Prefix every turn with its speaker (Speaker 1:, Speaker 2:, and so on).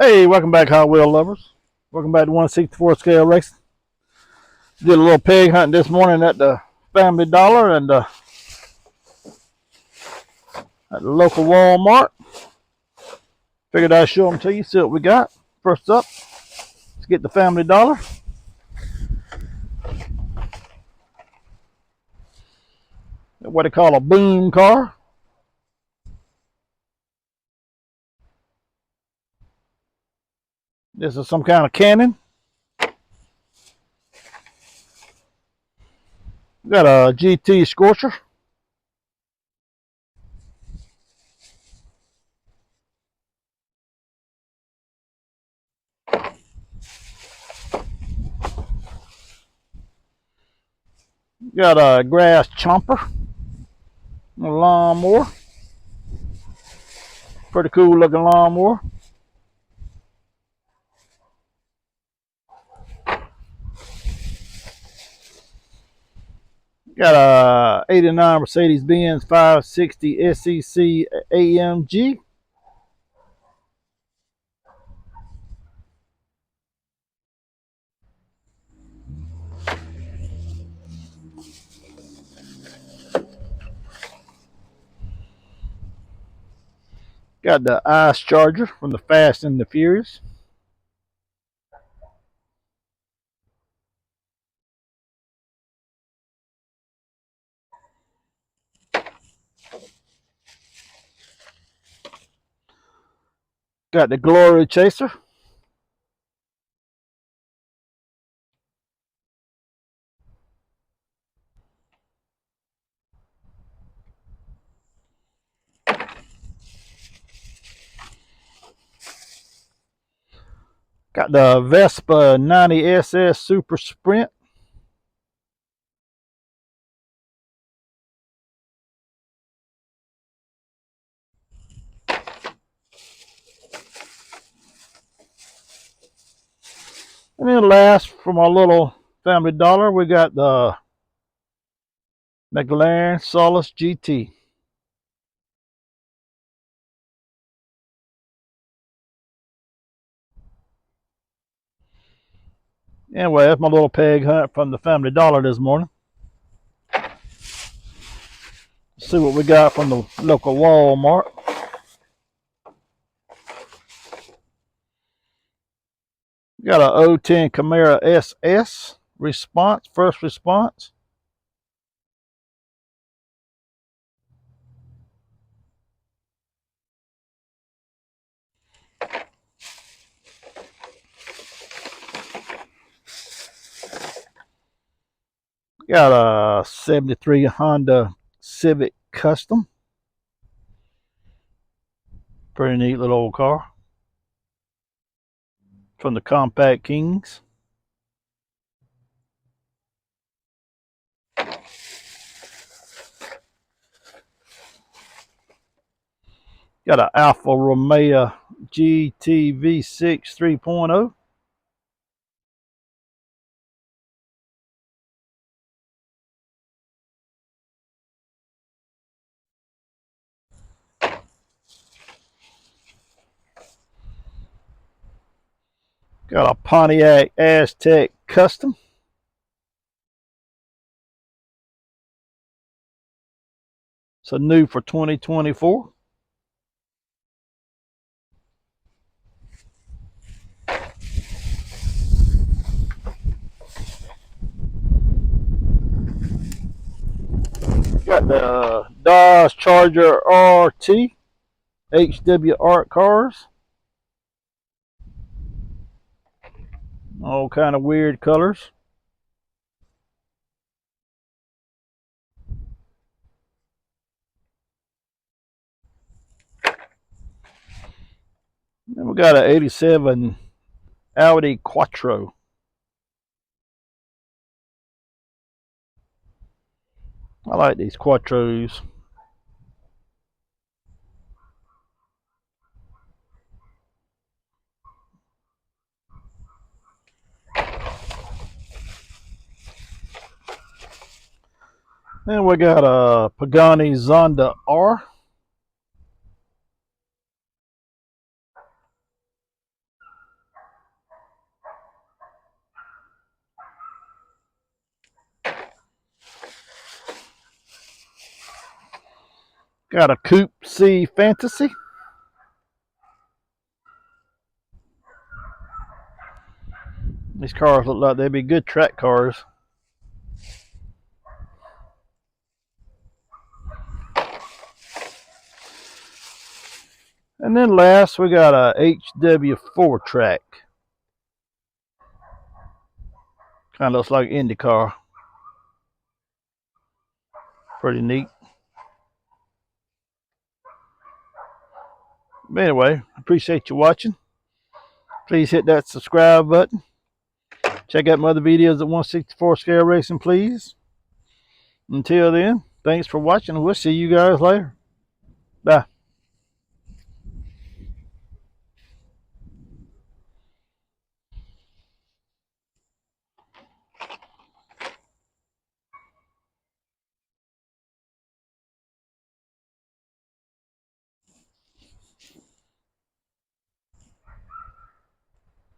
Speaker 1: Hey, welcome back, Hot Wheel lovers. Welcome back to 164 Scale Racing. Did a little pig hunting this morning at the Family Dollar and at the local Walmart. Figured I'd show them to you, see what we got. First up, let's get the Family Dollar. What they call a boom car. This is some kind of cannon. Got a GT Scorcher. Got a grass chomper. A lawnmower. Pretty cool looking lawnmower. Got a 89 Mercedes-Benz 560 SEC AMG. Got the ice charger from the Fast and the Furious. Got the Glory Chaser. Got the Vespa 90SS Super Sprint. And then last, from our little Family Dollar, we got the McLaren Solus GT. Anyway, that's my little peg hunt from the Family Dollar this morning. Let's see what we got from the local Walmart. Got a 010 Camaro SS response, first response. Got a 73 Honda Civic Custom. Pretty neat little old car. From the Compact Kings. Got an Alfa Romeo GT V6 3.0. Got a Pontiac Aztek Custom. It's a new for 2024. Got the Dodge Charger RT HW Art cars. All kind of weird colors. Then we got an 87 Audi Quattro. I like these Quattros. Then we got a Pagani Zonda R. Got a Coupe C Fantasy. These cars look like they'd be good track cars. And then last, we got a HW4 track. Kind of looks like IndyCar. Pretty neat. But anyway, appreciate you watching. Please hit that subscribe button. Check out my other videos at 164 Scale Racing, please. Until then, thanks for watching, and we'll see you guys later. Bye.